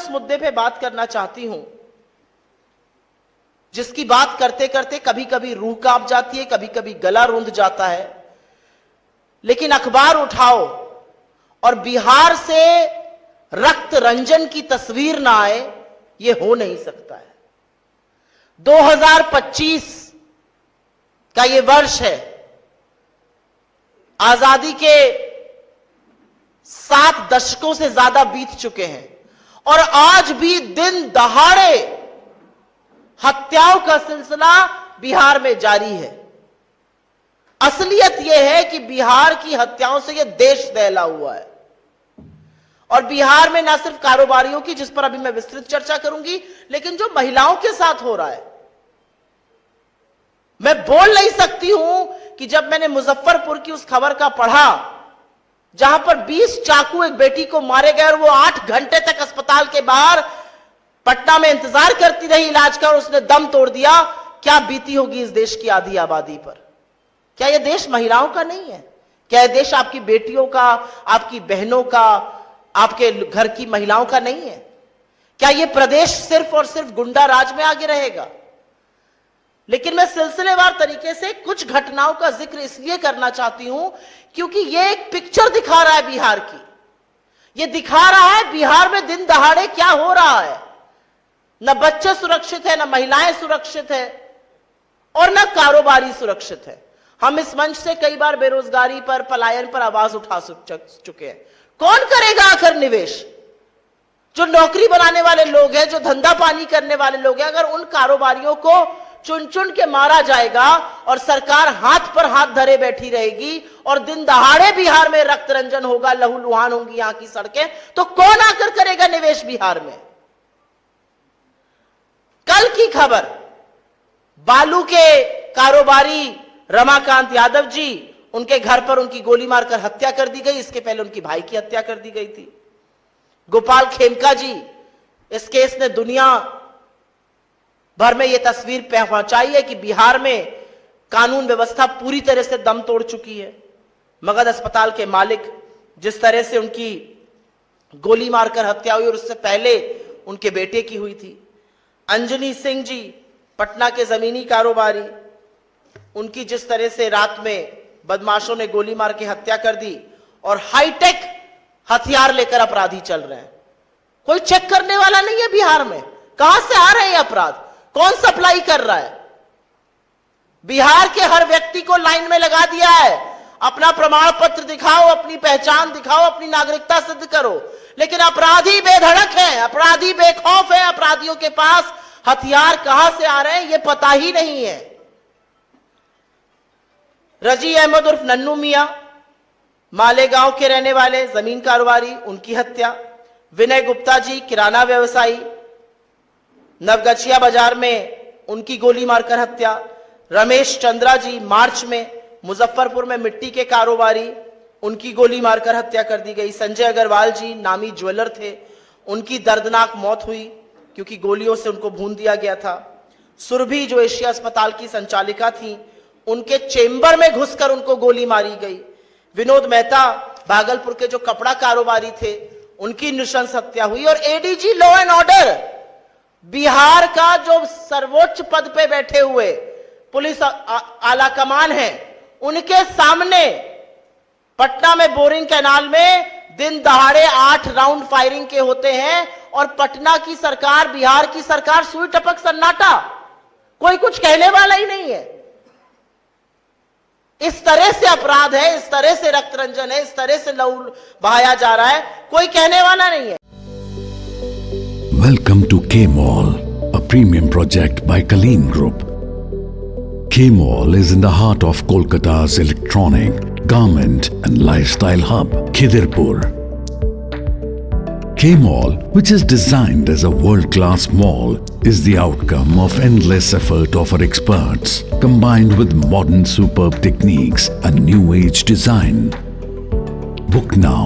उस मुद्दे पे बात करना चाहती हूं जिसकी बात करते करते कभी कभी रूह कांप जाती है, कभी कभी गला रूंध जाता है। लेकिन अखबार उठाओ और बिहार से रक्त रंजन की तस्वीर ना आए, यह हो नहीं सकता है। 2025 का यह वर्ष है। आजादी के 7 दशकों से ज्यादा बीत चुके हैं और आज भी दिन दहाड़े हत्याओं का सिलसिला बिहार में जारी है। असलियत यह है कि बिहार की हत्याओं से यह देश दहला हुआ है। और बिहार में न सिर्फ कारोबारियों की, जिस पर अभी मैं विस्तृत चर्चा करूंगी, लेकिन जो महिलाओं के साथ हो रहा है। मैं बोल नहीं सकती हूं कि जब मैंने मुजफ्फरपुर की उस खबर का पढ़ा जहां पर 20 चाकू एक बेटी को मारे गए और वो 8 घंटे तक अस्पताल के बाहर पटना में इंतजार करती रही इलाज का और उसने दम तोड़ दिया, क्या बीती होगी इस देश की आधी आबादी पर। क्या यह देश महिलाओं का नहीं है? क्या यह देश आपकी बेटियों का, आपकी बहनों का, आपके घर की महिलाओं का नहीं है? क्या यह प्रदेश सिर्फ और सिर्फ गुंडा राज में आगे रहेगा? लेकिन मैं सिलसिलेवार तरीके से कुछ घटनाओं का जिक्र इसलिए करना चाहती हूं क्योंकि यह एक पिक्चर दिखा रहा है बिहार की। यह दिखा रहा है बिहार में दिन दहाड़े क्या हो रहा है। न बच्चे सुरक्षित है, न महिलाएं सुरक्षित है और न कारोबारी सुरक्षित है। हम इस मंच से कई बार बेरोजगारी पर, पलायन पर आवाज उठा चुके हैं। कौन करेगा आखिर निवेश? जो नौकरी बनाने वाले लोग हैं, जो धंधा पानी करने वाले लोग हैं, अगर उन कारोबारियों को चुन चुन के मारा जाएगा और सरकार हाथ पर हाथ धरे बैठी रहेगी और दिन दहाड़े बिहार में रक्त रंजन होगा, लहूलुहान होंगी यहां की सड़कें, तो कौन आकर करेगा निवेश बिहार में? कल की खबर, बालू के कारोबारी रमाकांत यादव जी, उनके घर पर उनकी गोली मारकर हत्या कर दी गई। इसके पहले उनकी भाई की हत्या कर दी गई थी। गोपाल खेमका जी, इस केस ने दुनिया भर में यह तस्वीर पहुंचाई है कि बिहार में कानून व्यवस्था पूरी तरह से दम तोड़ चुकी है। मगध अस्पताल के मालिक, जिस तरह से उनकी गोली मारकर हत्या हुई और उससे पहले उनके बेटे की हुई थी। अंजनी सिंह जी, पटना के जमीनी कारोबारी, उनकी जिस तरह से रात में बदमाशों ने गोली मार के हत्या कर दी और हाईटेक हथियार लेकर अपराधी चल रहे हैं। कोई चेक करने वाला नहीं है बिहार में। कहां से आ रहे हैं अपराध? कौन सप्लाई कर रहा है? बिहार के हर व्यक्ति को लाइन में लगा दिया है। अपना प्रमाण पत्र दिखाओ, अपनी पहचान दिखाओ, अपनी नागरिकता सिद्ध करो। लेकिन अपराधी बेधड़क है, अपराधी बेखौफ है। अपराधियों के पास हथियार कहां से आ रहे हैं यह पता ही नहीं है। रजी अहमद उर्फ नन्नू मियां, मालेगांव के रहने वाले जमीन कारोबारी, उनकी हत्या। विनय गुप्ता जी, किराना व्यवसायी, नवगछिया बाजार में उनकी गोली मारकर हत्या। रमेश चंद्रा जी, मार्च में मुजफ्फरपुर में मिट्टी के कारोबारी, उनकी गोली मारकर हत्या कर दी गई। संजय अग्रवाल जी, नामी ज्वेलर थे, उनकी दर्दनाक मौत हुई क्योंकि गोलियों से उनको भून दिया गया था। सुरभि, जो एशिया अस्पताल की संचालिका थी, उनके चेंबर में घुसकर उनको गोली मारी गई। विनोद मेहता, भागलपुर के जो कपड़ा कारोबारी थे, उनकी नृशंस हत्या हुई। और ADG law and order, Bihar का जो सर्वोच्च पद पे बैठे हुए पुलिस आला कमान है, उनके सामने पटना में बोरिंग कैनाल में दिन दहाड़े 8 राउंड फायरिंग के होते हैं और पटना की सरकार, बिहार की सरकार सुई टपक सन्नाटा, कोई कुछ कहने वाला ही नहीं है। इस तरह से अपराध है, इस तरह से रक्त रंजन है, इस तरह से लहू बहाया जा रहा है, कोई कहने वाला नहीं है। Welcome to K-Mall, a premium project by Kaleen Group. K-Mall is in the heart of Kolkata's electronic, garment and lifestyle hub, Khidirpur. K-Mall, which is designed as a world-class mall, is the outcome of endless effort of our experts, combined with modern superb techniques and new age design. Book now